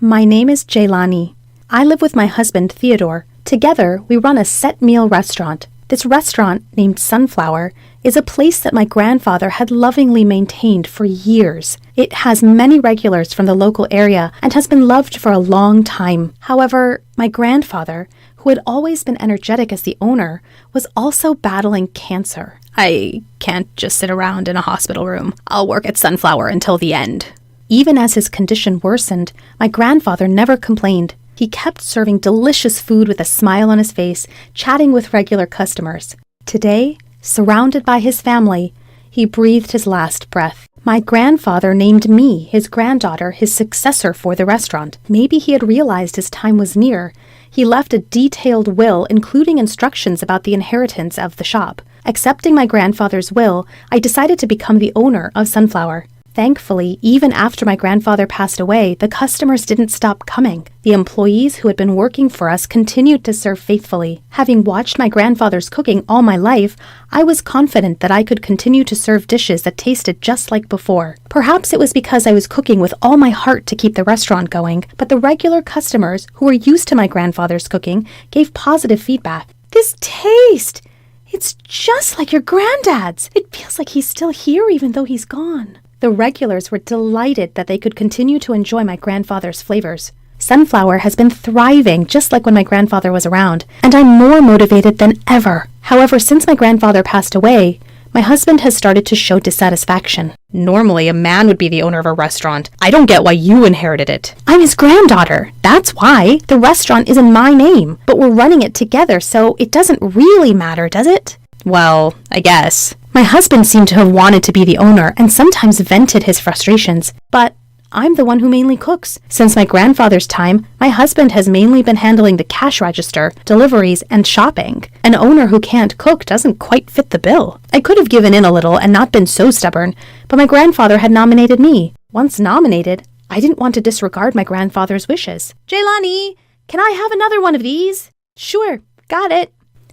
My name is Jaylani. I live with my husband, Theodore. Together, we run a set meal restaurant. This restaurant, named Sunflower, is a place that my grandfather had lovingly maintained for years. It has many regulars from the local area and has been loved for a long time. However, my grandfather, who had always been energetic as the owner, was also battling cancer. I can't just sit around in a hospital room. I'll work at Sunflower until the end. Even as his condition worsened, my grandfather never complained. He kept serving delicious food with a smile on his face, chatting with regular customers. Today, surrounded by his family, he breathed his last breath. My grandfather named me, his granddaughter, his successor for the restaurant. Maybe he had realized his time was near. He left a detailed will, including instructions about the inheritance of the shop. Accepting my grandfather's will, I decided to become the owner of Sunflower. Thankfully, even after my grandfather passed away, the customers didn't stop coming. The employees who had been working for us continued to serve faithfully. Having watched my grandfather's cooking all my life, I was confident that I could continue to serve dishes that tasted just like before. Perhaps it was because I was cooking with all my heart to keep the restaurant going, but the regular customers, who were used to my grandfather's cooking, gave positive feedback. "This taste! It's just like your granddad's! It feels like he's still here even though he's gone." The regulars were delighted that they could continue to enjoy my grandfather's flavors. Sunflower has been thriving just like when my grandfather was around, and I'm more motivated than ever. However, since my grandfather passed away, my husband has started to show dissatisfaction. Normally, a man would be the owner of a restaurant. I don't get why you inherited it. I'm his granddaughter. That's why. The restaurant is in my name, but we're running it together, so it doesn't really matter, does it? Well, I guess. My husband seemed to have wanted to be the owner and sometimes vented his frustrations, but I'm the one who mainly cooks. Since my grandfather's time, my husband has mainly been handling the cash register, deliveries, and shopping. An owner who can't cook doesn't quite fit the bill. I could have given in a little and not been so stubborn, but my grandfather had nominated me. Once nominated, I didn't want to disregard my grandfather's wishes. "Jaylani, can I have another one of these?" "Sure, got it."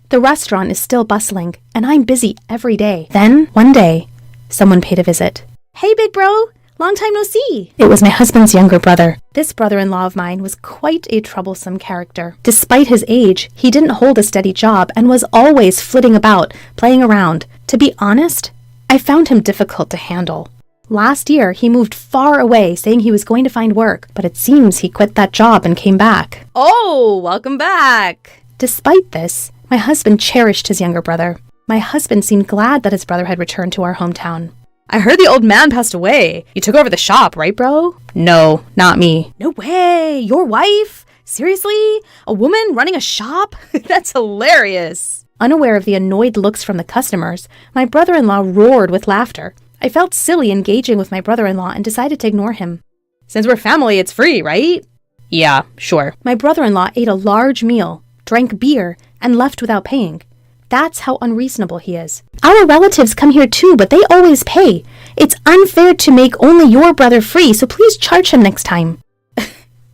The restaurant is still bustling, and I'm busy every day. Then, one day, someone paid a visit. "Hey, big bro, long time no see." It was my husband's younger brother. This brother-in-law of mine was quite a troublesome character. Despite his age, he didn't hold a steady job and was always flitting about, playing around. To be honest, I found him difficult to handle. Last year, he moved far away, saying he was going to find work, but it seems he quit that job and came back. "Oh, welcome back." Despite this, my husband cherished his younger brother. My husband seemed glad that his brother had returned to our hometown. "I heard the old man passed away. You took over the shop, right, bro?" "No, not me." "No way! Your wife? Seriously? A woman running a shop? That's hilarious." Unaware of the annoyed looks from the customers, my brother-in-law roared with laughter. I felt silly engaging with my brother-in-law and decided to ignore him. "Since we're family, it's free, right?" "Yeah, sure." My brother-in-law ate a large meal, drank beer, and left without paying. That's how unreasonable he is. "Our relatives come here too, but they always pay. It's unfair to make only your brother free, so please charge him next time."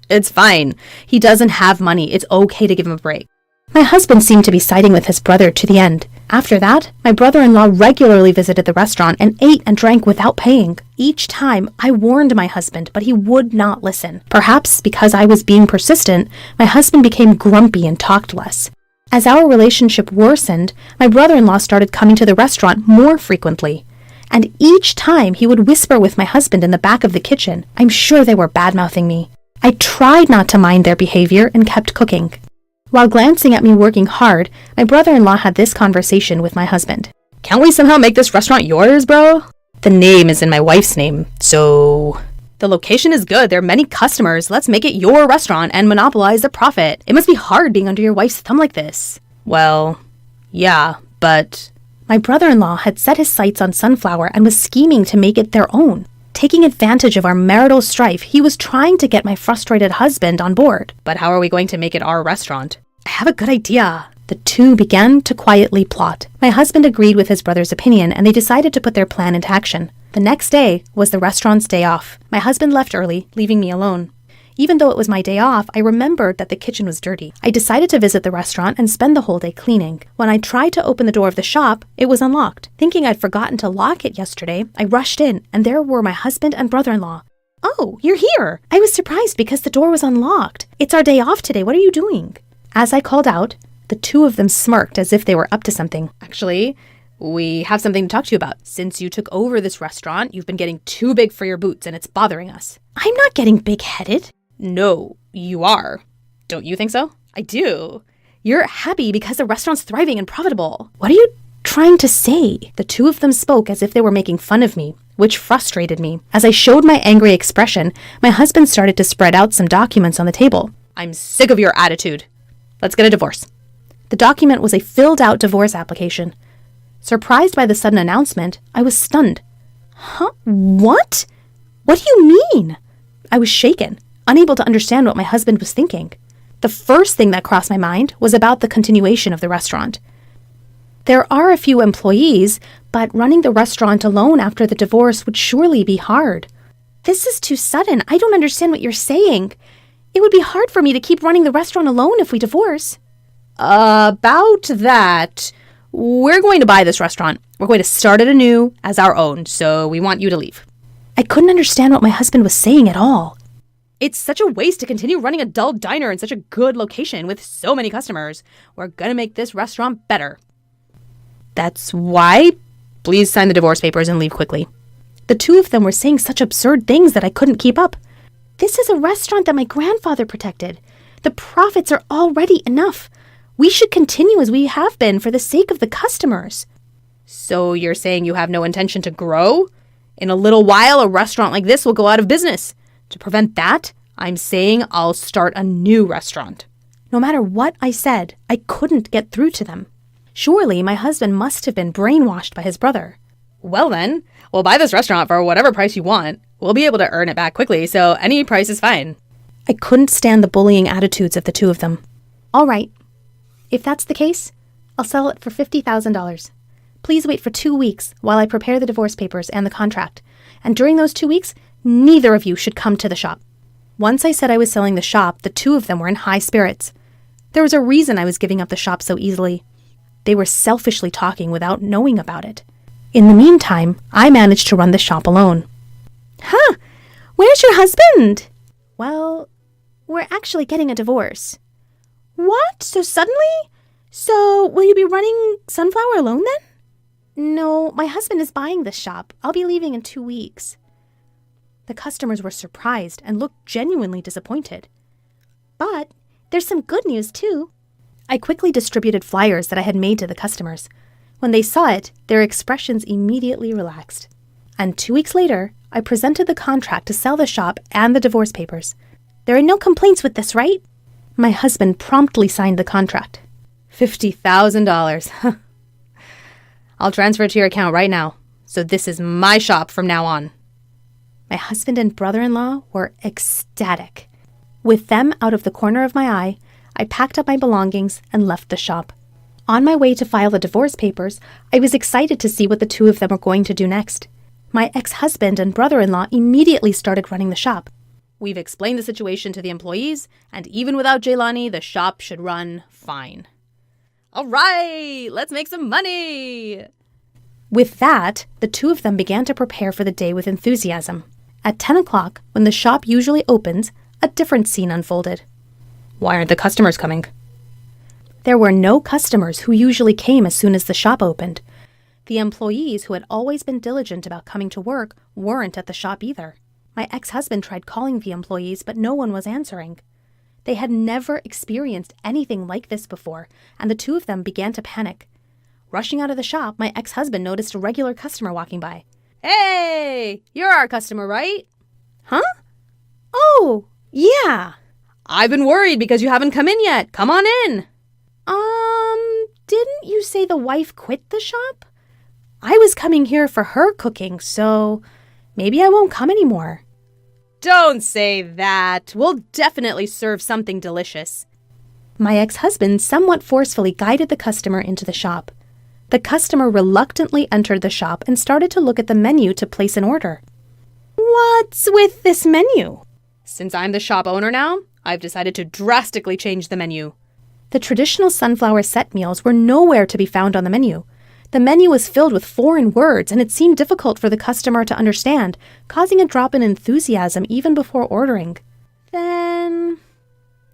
"It's fine. He doesn't have money. It's okay to give him a break." My husband seemed to be siding with his brother to the end. After that, my brother-in-law regularly visited the restaurant and ate and drank without paying. Each time, I warned my husband, but he would not listen. Perhaps because I was being persistent, my husband became grumpy and talked less. As our relationship worsened, my brother-in-law started coming to the restaurant more frequently. And each time he would whisper with my husband in the back of the kitchen. I'm sure they were bad-mouthing me. I tried not to mind their behavior and kept cooking. While glancing at me working hard, my brother-in-law had this conversation with my husband. "Can't we somehow make this restaurant yours, bro? The name is in my wife's name, so... The location is good. There are many customers. Let's make it your restaurant and monopolize the profit. It must be hard being under your wife's thumb like this." "Well, yeah, but..." My brother-in-law had set his sights on Sunflower and was scheming to make it their own. Taking advantage of our marital strife, he was trying to get my frustrated husband on board. "But how are we going to make it our restaurant?" "I have a good idea." The two began to quietly plot. My husband agreed with his brother's opinion, and they decided to put their plan into action. The next day was the restaurant's day off. My husband left early, leaving me alone. Even though it was my day off, I remembered that the kitchen was dirty. I decided to visit the restaurant and spend the whole day cleaning. When I tried to open the door of the shop, it was unlocked. Thinking I'd forgotten to lock it yesterday, I rushed in, and there were my husband and brother-in-law. Oh, you're here. I was surprised because the door was unlocked. It's our day off today. What are you doing? As I called out, the two of them smirked as if they were up to something. Actually, we have something to talk to you about. Since you took over this restaurant, you've been getting too big for your boots and it's bothering us. I'm not getting big-headed. No, you are. Don't you think so? I do. You're happy because the restaurant's thriving and profitable. What are you trying to say? The two of them spoke as if they were making fun of me, which frustrated me. As I showed my angry expression, my husband started to spread out some documents on the table. I'm sick of your attitude. Let's get a divorce. The document was a filled-out divorce application. Surprised by the sudden announcement, I was stunned. Huh? What? What do you mean? I was shaken, unable to understand what my husband was thinking. The first thing that crossed my mind was about the continuation of the restaurant. There are a few employees, but running the restaurant alone after the divorce would surely be hard. This is too sudden. I don't understand what you're saying. It would be hard for me to keep running the restaurant alone if we divorce. About that, we're going to buy this restaurant. We're going to start it anew as our own, so we want you to leave. I couldn't understand what my husband was saying at all. It's such a waste to continue running a dull diner in such a good location with so many customers. We're going to make this restaurant better. That's why? Please sign the divorce papers and leave quickly. The two of them were saying such absurd things that I couldn't keep up. This is a restaurant that my grandfather protected. The profits are already enough. We should continue as we have been for the sake of the customers. So you're saying you have no intention to grow? In a little while, a restaurant like this will go out of business. To prevent that, I'm saying I'll start a new restaurant. No matter what I said, I couldn't get through to them. Surely my husband must have been brainwashed by his brother. Well then, we'll buy this restaurant for whatever price you want. We'll be able to earn it back quickly, so any price is fine. I couldn't stand the bullying attitudes of the two of them. All right. If that's the case, I'll sell it for $50,000. Please wait for 2 weeks while I prepare the divorce papers and the contract. And during those 2 weeks, neither of you should come to the shop. Once I said I was selling the shop, the two of them were in high spirits. There was a reason I was giving up the shop so easily. They were selfishly talking without knowing about it. In the meantime, I managed to run the shop alone. Huh? Where's your husband? Well, we're actually getting a divorce. What? So suddenly? So, will you be running Sunflower alone then? No, my husband is buying this shop. I'll be leaving in 2 weeks. The customers were surprised and looked genuinely disappointed. But there's some good news too. I quickly distributed flyers that I had made to the customers. When they saw it, their expressions immediately relaxed. And 2 weeks later, I presented the contract to sell the shop and the divorce papers. There are no complaints with this, right? My husband promptly signed the contract. $50,000. I'll transfer it to your account right now. So this is my shop from now on. My husband and brother-in-law were ecstatic. With them out of the corner of my eye, I packed up my belongings and left the shop. On my way to file the divorce papers, I was excited to see what the two of them were going to do next. My ex-husband and brother-in-law immediately started running the shop. We've explained the situation to the employees, and even without Jaylani, the shop should run fine. All right, let's make some money! With that, the two of them began to prepare for the day with enthusiasm. At 10 o'clock, when the shop usually opens, a different scene unfolded. Why aren't the customers coming? There were no customers who usually came as soon as the shop opened. The employees who had always been diligent about coming to work weren't at the shop either. My ex-husband tried calling the employees, but no one was answering. They had never experienced anything like this before, and the two of them began to panic. Rushing out of the shop, my ex-husband noticed a regular customer walking by. Hey, you're our customer, right? Huh? Oh, yeah. I've been worried because you haven't come in yet. Come on in. Didn't you say the wife quit the shop? I was coming here for her cooking, so maybe I won't come anymore. Don't say that. We'll definitely serve something delicious. My ex-husband somewhat forcefully guided the customer into the shop. The customer reluctantly entered the shop and started to look at the menu to place an order. What's with this menu? Since I'm the shop owner now, I've decided to drastically change the menu. The traditional sunflower set meals were nowhere to be found on the menu. The menu was filled with foreign words, and it seemed difficult for the customer to understand, causing a drop in enthusiasm even before ordering. "Then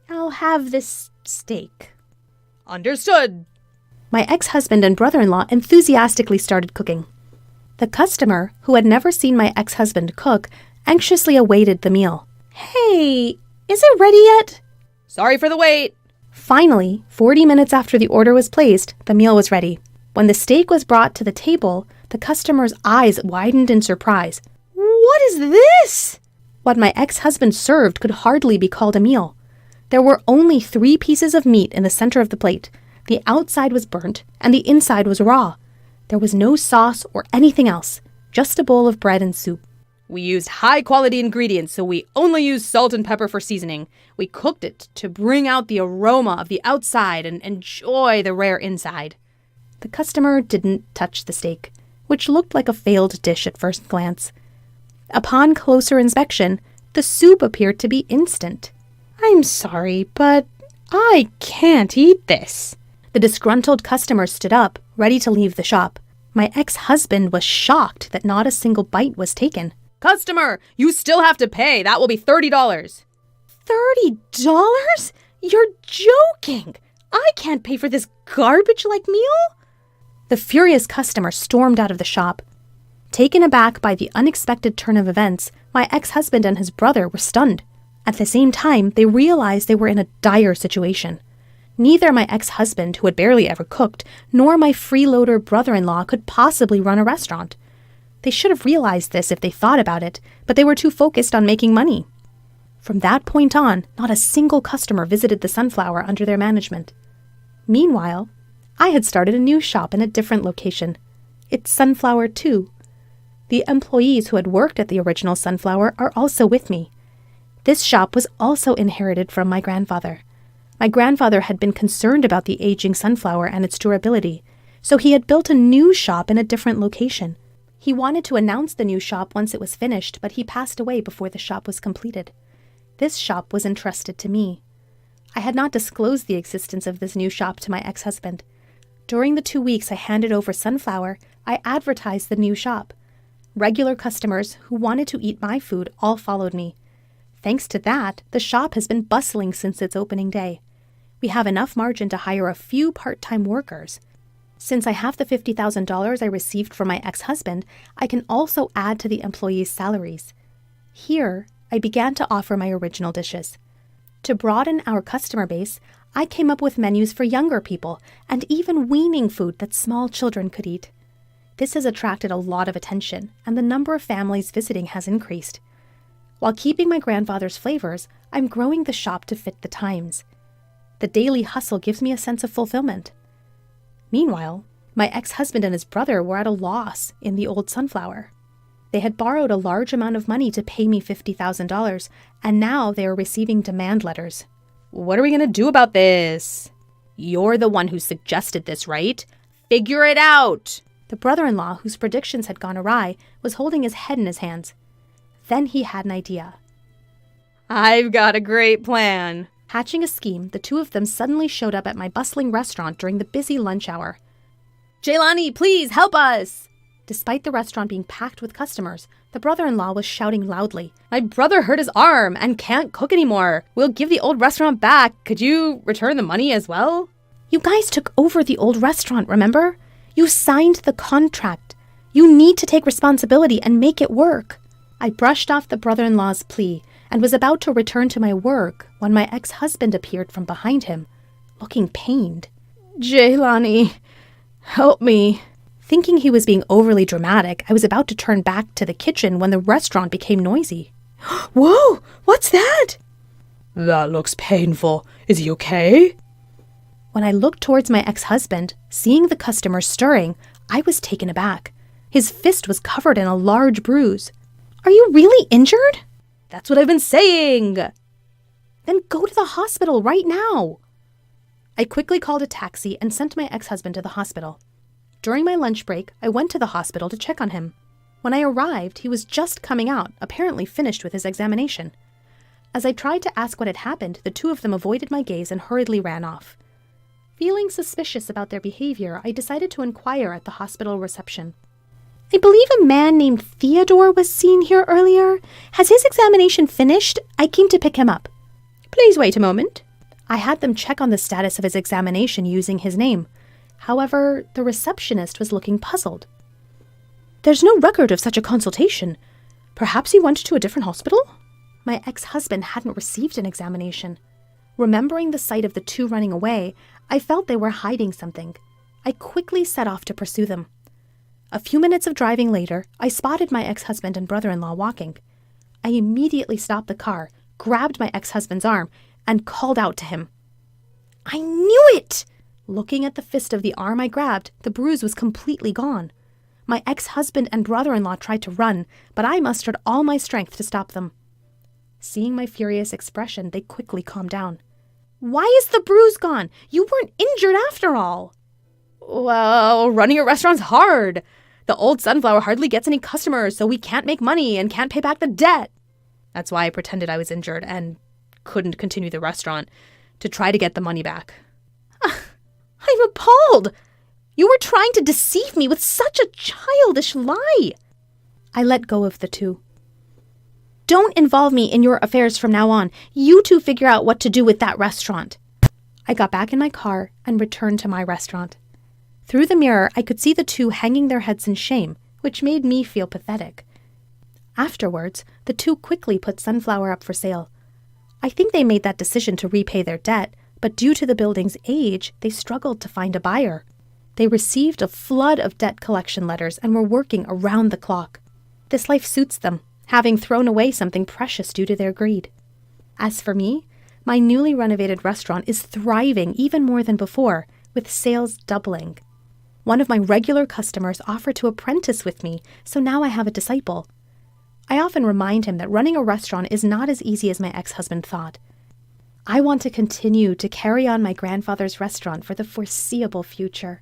I'll have this steak." "Understood." My ex-husband and brother-in-law enthusiastically started cooking. The customer, who had never seen my ex-husband cook, anxiously awaited the meal. "Hey, is it ready yet?" "Sorry for the wait." Finally, 40 minutes after the order was placed, the meal was ready. When the steak was brought to the table, the customer's eyes widened in surprise. "What is this?" What my ex-husband served could hardly be called a meal. There were only 3 pieces of meat in the center of the plate. The outside was burnt, and the inside was raw. There was no sauce or anything else, just a bowl of bread and soup. "We used high-quality ingredients, so we only used salt and pepper for seasoning. We cooked it to bring out the aroma of the outside and enjoy the rare inside." The customer didn't touch the steak, which looked like a failed dish at first glance. Upon closer inspection, the soup appeared to be instant. "I'm sorry, but I can't eat this." The disgruntled customer stood up, ready to leave the shop. My ex-husband was shocked that not a single bite was taken. "Customer, you still have to pay. That will be $30. $30? You're joking! I can't pay for this garbage-like meal? The furious customer stormed out of the shop. Taken aback by the unexpected turn of events, my ex-husband and his brother were stunned. At the same time, they realized they were in a dire situation. Neither my ex-husband, who had barely ever cooked, nor my freeloader brother-in-law could possibly run a restaurant. They should have realized this if they thought about it, but they were too focused on making money. From that point on, not a single customer visited the Sunflower under their management. Meanwhile, I had started a new shop in a different location. It's Sunflower 2. The employees who had worked at the original Sunflower are also with me. This shop was also inherited from my grandfather. My grandfather had been concerned about the aging Sunflower and its durability, so he had built a new shop in a different location. He wanted to announce the new shop once it was finished, but he passed away before the shop was completed. This shop was entrusted to me. I had not disclosed the existence of this new shop to my ex-husband. During the 2 weeks I handed over Sunflower, I advertised the new shop. Regular customers who wanted to eat my food all followed me. Thanks to that, the shop has been bustling since its opening day. We have enough margin to hire a few part-time workers. Since I have the $50,000 I received from my ex-husband, I can also add to the employees' salaries. Here, I began to offer my original dishes. To broaden our customer base, I came up with menus for younger people and even weaning food that small children could eat. This has attracted a lot of attention, and the number of families visiting has increased. While keeping my grandfather's flavors, I'm growing the shop to fit the times. The daily hustle gives me a sense of fulfillment. Meanwhile, my ex-husband and his brother were at a loss in the old Sunflower. They had borrowed a large amount of money to pay me $50,000, and now they are receiving demand letters. "What are we going to do about this?" "You're the one who suggested this, right? Figure it out!" The brother-in-law, whose predictions had gone awry, was holding his head in his hands. Then he had an idea. "I've got a great plan." Hatching a scheme, the two of them suddenly showed up at my bustling restaurant during the busy lunch hour. "Jaylani, please help us!" Despite the restaurant being packed with customers, the brother-in-law was shouting loudly. "My brother hurt his arm and can't cook anymore. We'll give the old restaurant back. Could you return the money as well?" "You guys took over the old restaurant, remember? You signed the contract. You need to take responsibility and make it work." I brushed off the brother-in-law's plea and was about to return to my work when my ex-husband appeared from behind him, looking pained. "Jaylani, help me." Thinking he was being overly dramatic, I was about to turn back to the kitchen when the restaurant became noisy. "Whoa! What's that?" "That looks painful. Is he okay?" When I looked towards my ex-husband, seeing the customer stirring, I was taken aback. His fist was covered in a large bruise. "Are you really injured?" "That's what I've been saying." "Then go to the hospital right now." I quickly called a taxi and sent my ex-husband to the hospital. During my lunch break, I went to the hospital to check on him. When I arrived, he was just coming out, apparently finished with his examination. As I tried to ask what had happened, the two of them avoided my gaze and hurriedly ran off. Feeling suspicious about their behavior, I decided to inquire at the hospital reception. I believe a man named Theodore was seen here earlier. Has his examination finished? I came to pick him up. Please wait a moment. I had them check on the status of his examination using his name. However, the receptionist was looking puzzled. There's no record of such a consultation. Perhaps he went to a different hospital? My ex-husband hadn't received an examination. Remembering the sight of the two running away, I felt they were hiding something. I quickly set off to pursue them. A few minutes of driving later, I spotted my ex-husband and brother-in-law walking. I immediately stopped the car, grabbed my ex-husband's arm, and called out to him. I knew it! Looking at the fist of the arm I grabbed, the bruise was completely gone. My ex-husband and brother-in-law tried to run, but I mustered all my strength to stop them. Seeing my furious expression, they quickly calmed down. Why is the bruise gone? You weren't injured after all. Well, running a restaurant's hard. The old Sunflower hardly gets any customers, so we can't make money and can't pay back the debt. That's why I pretended I was injured and couldn't continue the restaurant, to try to get the money back. I'm appalled! You were trying to deceive me with such a childish lie! I let go of the two. Don't involve me in your affairs from now on. You two figure out what to do with that restaurant. I got back in my car and returned to my restaurant. Through the mirror, I could see the two hanging their heads in shame, which made me feel pathetic. Afterwards, the two quickly put Sunflower up for sale. I think they made that decision to repay their debt, but due to the building's age, they struggled to find a buyer. They received a flood of debt collection letters and were working around the clock. This life suits them, having thrown away something precious due to their greed. As for me, my newly renovated restaurant is thriving even more than before, with sales doubling. One of my regular customers offered to apprentice with me, so now I have a disciple. I often remind him that running a restaurant is not as easy as my ex-husband thought. I want to continue to carry on my grandfather's restaurant for the foreseeable future.